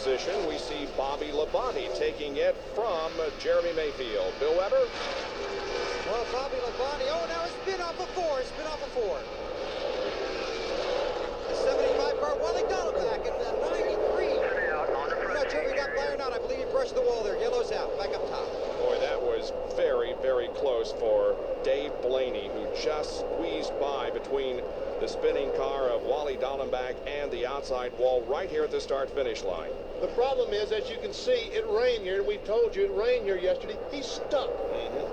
position, we see Bobby Labonte taking it from Jeremy Mayfield. Bill Weber? Well, Bobby Labonte, oh, now it's spin off of four. The 75 car, Wally Dollback in the 93. I'm not sure if he got by or not. I believe he brushed the wall there. Yellow's out, back up top. Boy, that was very, very close for Dave Blaney, who just squeezed by between the spinning car of Wally Dallenbach and the outside wall right here at the start-finish line. The problem is, as you can see, it rained here. We told you it rained here yesterday. He's stuck.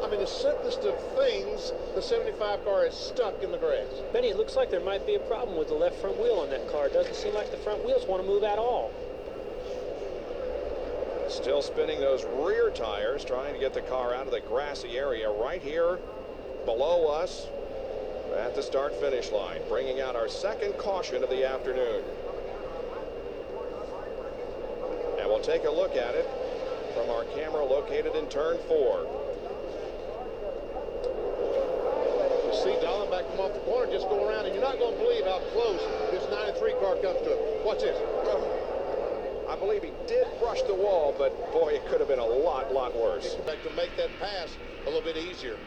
I mean, the simplest of things, the 75 car is stuck in the grass. Benny, it looks like there might be a problem with the left front wheel on that car. It doesn't seem like the front wheels want to move at all. Still spinning those rear tires, trying to get the car out of the grassy area right here below us at the start-finish line, bringing out our second caution of the afternoon. And we'll take a look at it from our camera located in turn 4. You see Dallenbach come off the corner, just go around, and you're not going to believe how close this 93 car comes to him. Watch this. I believe he did brush the wall, but boy, it could have been a lot worse. To make that pass a little bit easier.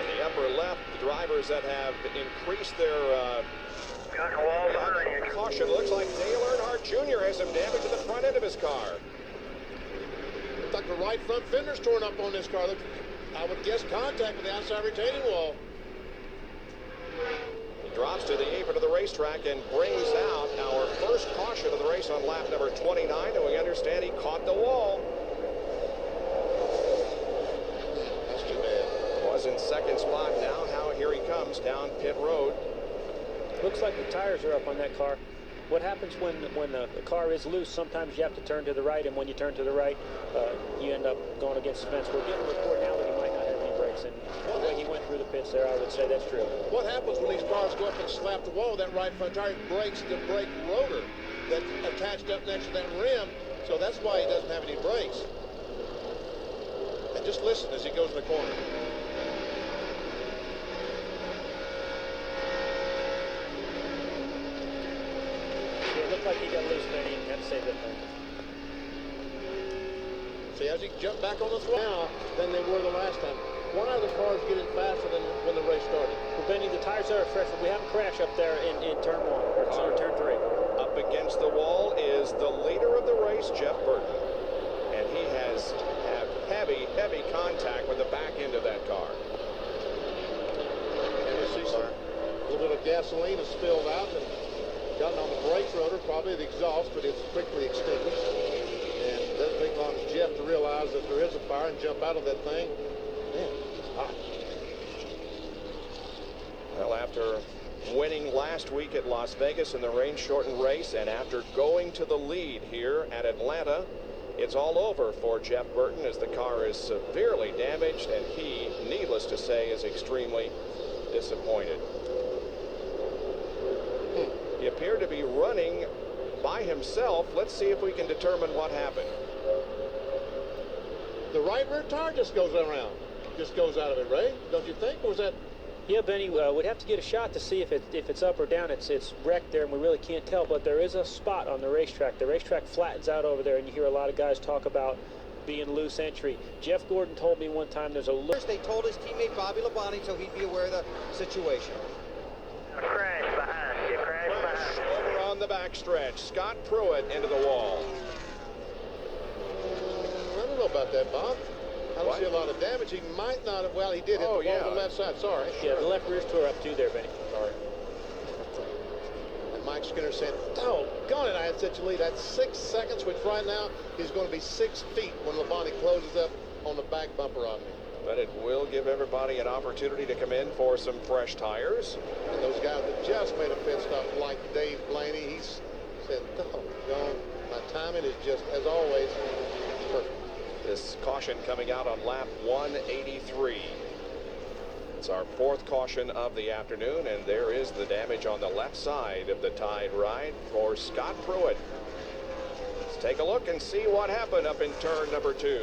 In the upper left, the drivers that have increased their caution. Looks like Dale Earnhardt Jr. has some damage to the front end of his car. Looks like the right front fender's torn up on this car. I would guess contact with the outside retaining wall. He drops to the apron of the racetrack and brings out our first caution of the race on lap number 29, and we understand he caught the wall. That's too bad. Was in second spot. Now here he comes down pit road. Looks like the tires are up on that car. What happens when the car is loose, sometimes you have to turn to the right, and when you turn to the right, you end up going against the fence. We're getting a report now that he might not have any brakes, and the way he went through the pits there, I would say that's true. What happens when these cars go up and slap the wall? That right front tire breaks the brake rotor that's attached up next to that rim, so that's why he doesn't have any brakes. And just listen as he goes in the corner. Like he got loose, Benny. You have to say that thing. See, as he jumped back on the throttle now than they were the last time. Why are the cars getting faster than when the race started? Well, Benny, the tires are fresh. We have a crash up there in turn 1 or turn 3. Up against the wall is the leader of the race, Jeff Burton, and he has had heavy contact with the back end of that car. And you see a little bit of gasoline has spilled out and gotten on the brake rotor, probably the exhaust, but it's quickly extinguished. And it doesn't take long for Jeff to realize that there is a fire and jump out of that thing. Man, it's hot. Well, after winning last week at Las Vegas in the rain-shortened race, and after going to the lead here at Atlanta, it's all over for Jeff Burton as the car is severely damaged, and he, needless to say, is extremely disappointed. He appeared to be running by himself. Let's see if we can determine what happened. The right rear tire just goes around. Just goes out of it, Ray, don't you think? Or was that... Yeah, Benny, we'd have to get a shot to see if it's up or down. It's wrecked there, and we really can't tell, but there is a spot on the racetrack. The racetrack flattens out over there, and you hear a lot of guys talk about being loose entry. Jeff Gordon told me one time there's a loose... They told his teammate Bobby Labonte so he'd be aware of the situation. Crash behind you, crash behind you. Over on the backstretch, Scott Pruitt into the wall. I don't know about that, Bob. I don't see a lot of damage. He might not have... Well, he did hit the wall on the left side. Sorry. Yeah, the left rear's tore up too there, Benny. Sorry. And Mike Skinner said, doggone it, I had such a lead. That's 6 seconds, which right now is going to be 6 feet when Labonte closes up on the back bumper on me. But it will give everybody an opportunity to come in for some fresh tires. And those guys that just made a pit stop, like Dave Blaney, he's said, doggone, my timing is just, as always, perfect. This caution coming out on lap 183. It's our 4th caution of the afternoon, and there is the damage on the left side of the Tide ride for Scott Pruitt. Let's take a look and see what happened up in turn number 2.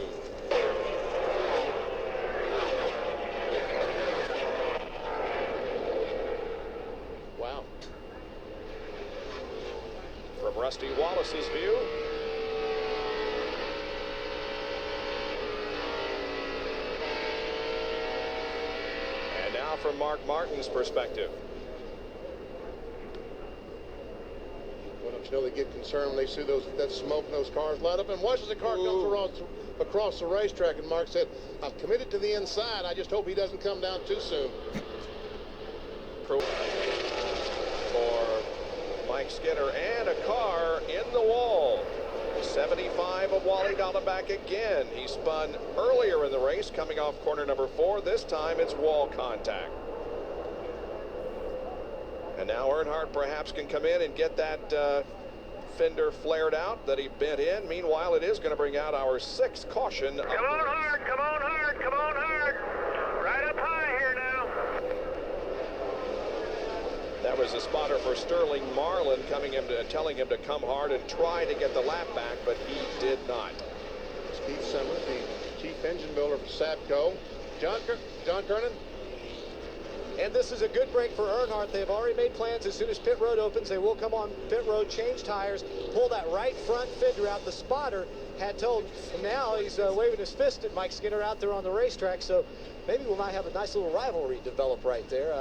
from Rusty Wallace's view. And now from Mark Martin's perspective. Well, until they get concerned when they see that smoke and those cars light up. And watch as the car comes across the racetrack, and Mark said, I'm committed to the inside. I just hope he doesn't come down too soon. For Mike Skinner, and a car in the wall. 75 of Wally Dallenbach again. He spun earlier in the race coming off corner number 4. This time it's wall contact. And now Earnhardt perhaps can come in and get that fender flared out that he bent in. Meanwhile, it is going to bring out our 6th caution. Come on hard, come on hard, come on hard. Right up high here now. That was a spotter for Sterling Marlin telling him to come hard and try to get the lap back, but he did not. Steve Simmons, the chief engine builder for Sapco. John Kernan. And this is a good break for Earnhardt. They've already made plans. As soon as pit road opens, they will come on pit road, change tires, pull that right front fender out. The spotter had told him, now he's waving his fist at Mike Skinner out there on the racetrack. So maybe we might have a nice little rivalry develop right there.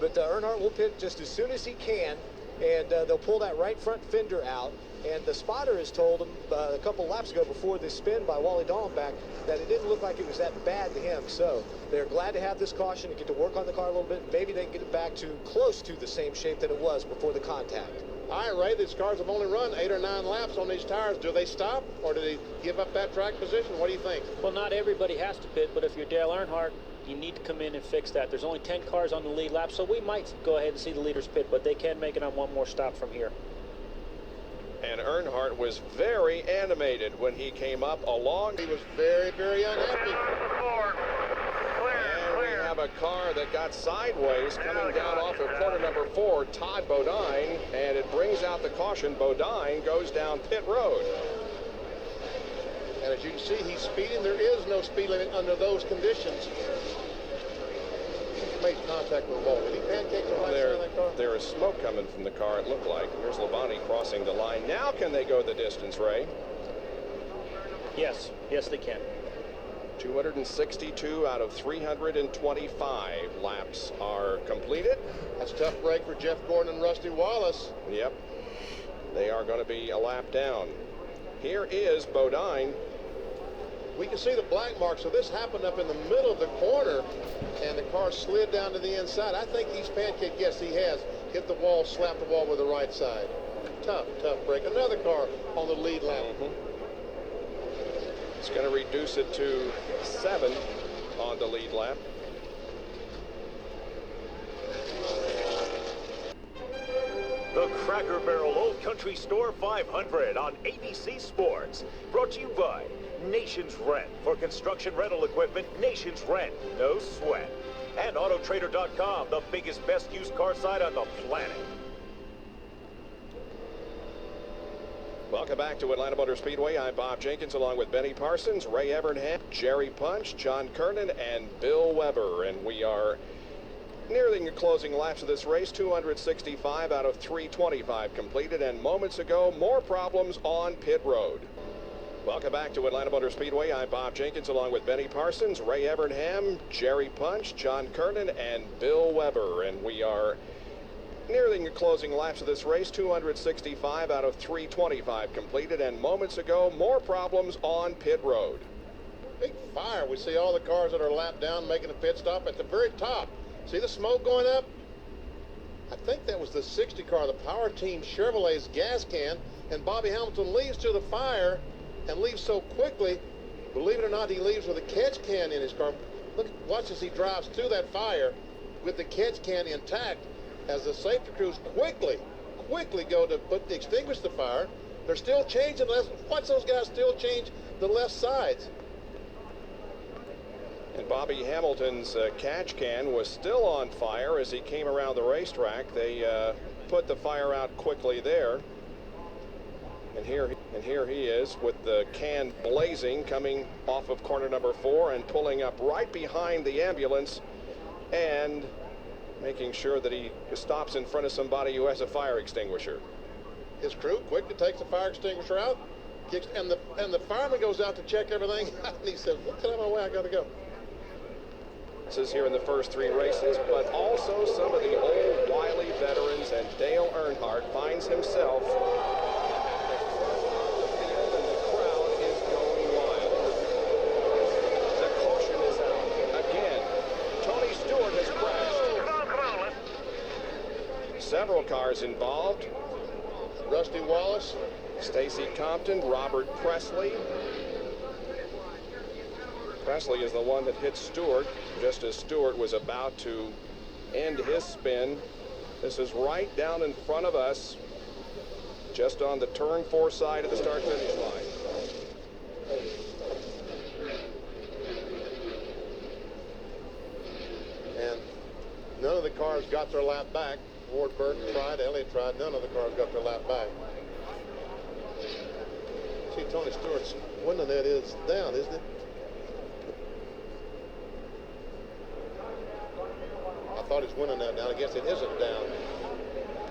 But Earnhardt will pit just as soon as he can, and they'll pull that right front fender out. And the spotter has told him a couple laps ago before this spin by Wally Dallenbach that it didn't look like it was that bad to him. So they're glad to have this caution and get to work on the car a little bit. Maybe they can get it back to close to the same shape that it was before the contact. All right, Ray, these cars have only run 8 or 9 laps on these tires. Do they stop, or do they give up that track position? What do you think? Well, not everybody has to pit, but if you're Dale Earnhardt, you need to come in and fix that. There's only 10 cars on the lead lap, so we might go ahead and see the leaders pit, but they can make it on one more stop from here. And Earnhardt was very animated when he came up along. He was very, very unhappy. And we have a car that got sideways coming down off of corner number 4, Todd Bodine, and it brings out the caution. Bodine goes down pit road. And as you can see, he's speeding. There is no speed limit under those conditions. He made contact with the wall. Did he pancake the right side of that car? There is smoke coming from the car, it looked like. Here's Labonte crossing the line. Now can they go the distance, Ray? Yes, they can. 262 out of 325 laps are completed. That's a tough break for Jeff Gordon and Rusty Wallace. Yep. They are going to be a lap down. Here is Bodine. We can see the black mark, so this happened up in the middle of the corner, and the car slid down to the inside. I think he's pancaked. Yes, he has. Hit the wall, slapped the wall with the right side. Tough break. Another car on the lead lap. It's going to reduce it to 7 on the lead lap. The Cracker Barrel Old Country Store 500 on ABC Sports. Brought to you by Nations Rent. For construction rental equipment, Nations Rent. No sweat. And Autotrader.com, the biggest, best used car site on the planet. Welcome back to Atlanta Motor Speedway. I'm Bob Jenkins along with Benny Parsons, Ray Evernham, Jerry Punch, John Kernan, and Bill Weber. And we are nearing the closing laps of this race. 265 out of 325 completed. And moments ago, more problems on pit road. Welcome back to Atlanta Motor Speedway. I'm Bob Jenkins along with Benny Parsons, Ray Evernham, Jerry Punch, John Kernan, and Bill Weber. And we are nearing the closing laps of this race. 265 out of 325 completed. And moments ago, more problems on pit road. Big fire. We see all the cars that are lapped down making a pit stop at the very top. See the smoke going up? I think that was the 60 car, the Power Team Chevrolet's gas can. And Bobby Hamilton leaves to the fire and leaves so quickly. Believe it or not, he leaves with a catch can in his car. Look, watch as he drives to that fire with the catch can intact, as the safety crews quickly go to extinguish the fire. They're still changing left. Watch those guys still change the left sides. And Bobby Hamilton's catch can was still on fire as he came around the racetrack. They put the fire out quickly there. And here he is with the can blazing, coming off of corner number 4 and pulling up right behind the ambulance and making sure that he stops in front of somebody who has a fire extinguisher. his crew quickly takes the fire extinguisher out, kicks, and the fireman goes out to check everything out, and he says, "What kind of a way I got to go?" This is here in the first 3 races, but also some of the old wily veterans, and Dale Earnhardt finds himself at the front of the field, and the crowd is going wild. The caution is out. Again, Tony Stewart has crashed. Come on, let's... Several cars involved. Rusty Wallace, Stacy Compton, Robert Presley. Presley is the one that hit Stewart just as Stewart was about to end his spin. This is right down in front of us, just on the turn 4 side of the start-finish line. and none of the cars got their lap back. Ward Burton tried, Elliott tried, none of the cars got their lap back. See, Tony Stewart's window net is down, isn't it? I thought his window net down. I guess it isn't down.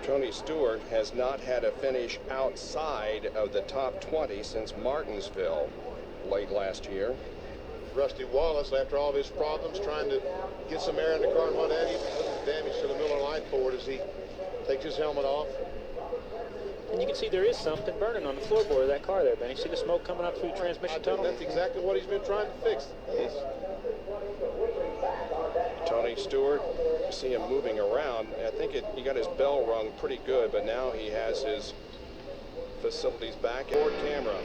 Tony Stewart has not had a finish outside of the top 20 since Martinsville late last year. Rusty Wallace, after all of his problems, trying to get some air in the car and what have you, damage to the Miller light board as he takes his helmet off. And you can see there is something burning on the floorboard of that car there, Benny. See the smoke coming up through the transmission tunnel? That's exactly what he's been trying to fix. Yes. Tony Stewart, you see him moving around. I think he got his bell rung pretty good, but now he has his facilities back. Forward camera.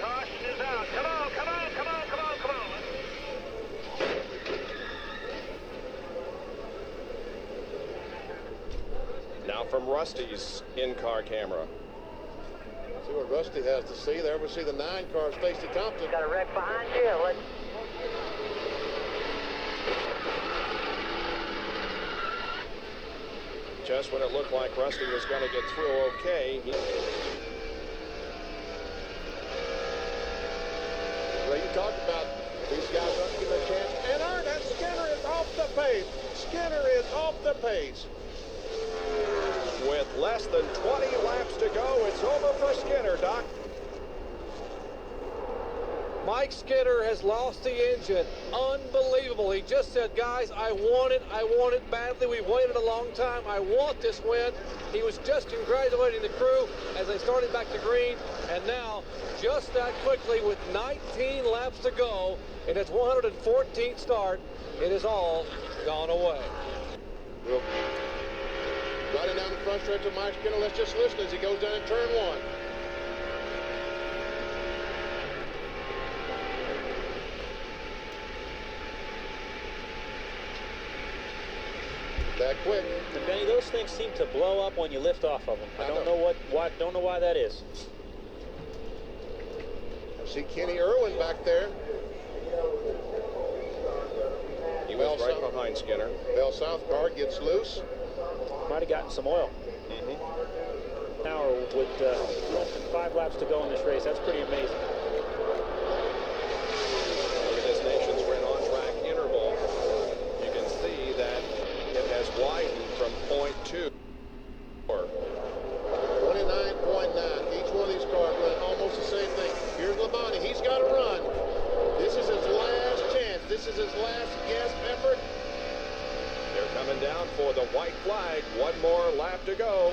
Caution is out. Come on, come on, come on, come on, come on. Now from Rusty's in-car camera. See what Rusty has to see there. We see the 9 car, Stacy Compton. Got a wreck behind you. Let's... Just when it looked like Rusty was going to get through okay. Well, you talked about these guys aren't giving a chance. And Ernest Skinner is off the pace. Skinner is off the pace. With less than 20 laps to go, it's over for Skinner, Doc. Mike Skinner has lost the engine. Unbelievable. He just said, guys, I want it badly. We've waited a long time. I want this win. He was just congratulating the crew as they started back to green. And now, just that quickly, with 19 laps to go, in its 114th start, it is all gone away. Well, riding down the front stretch of Mike Skinner, let's just listen as he goes down in turn 1. That quick. And Benny, those things seem to blow up when you lift off of them. I don't know don't know why that is. I see Kenny Irwin back there. He was right behind Skinner. Bell South car gets loose. Might have gotten some oil. Now with 5 laps to go in this race, that's pretty amazing. Look at this Nations Win on-track interval. You can see that it has widened from .2. 29.9. Each one of these cars running almost the same thing. Here's Labonte. He's got to run. This is his last chance. This is his last gasp effort. They're coming down for the white flag. One more lap to go.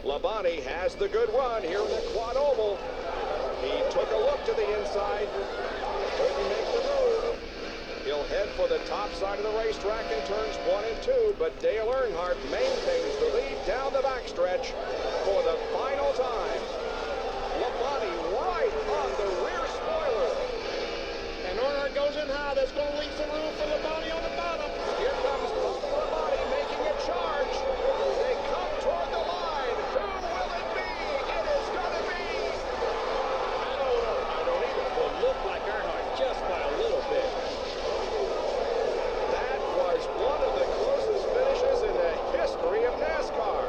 Labonte has the good run here in the quad oval. He took a look to the inside. Couldn't make the move. He'll head for the top side of the racetrack in turns 1 and 2, but Dale Earnhardt maintains the lead down the backstretch for the final time. Labonte right on the rear spoiler. And Earnhardt goes in high. That's going to leave some room for Labonte on the bottom. Here comes Labonte making a charge. They come toward the line. Who will it be? It is going to be... I don't either. It will look like Earnhardt just by a little bit. That was one of the closest finishes in the history of NASCAR.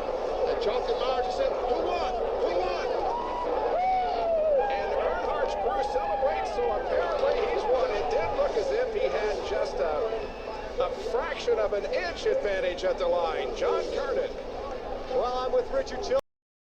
And Chalky Myers said, who won? Who won? fraction of an inch advantage at the line. John Kernan. Well, I'm with Richard Childress.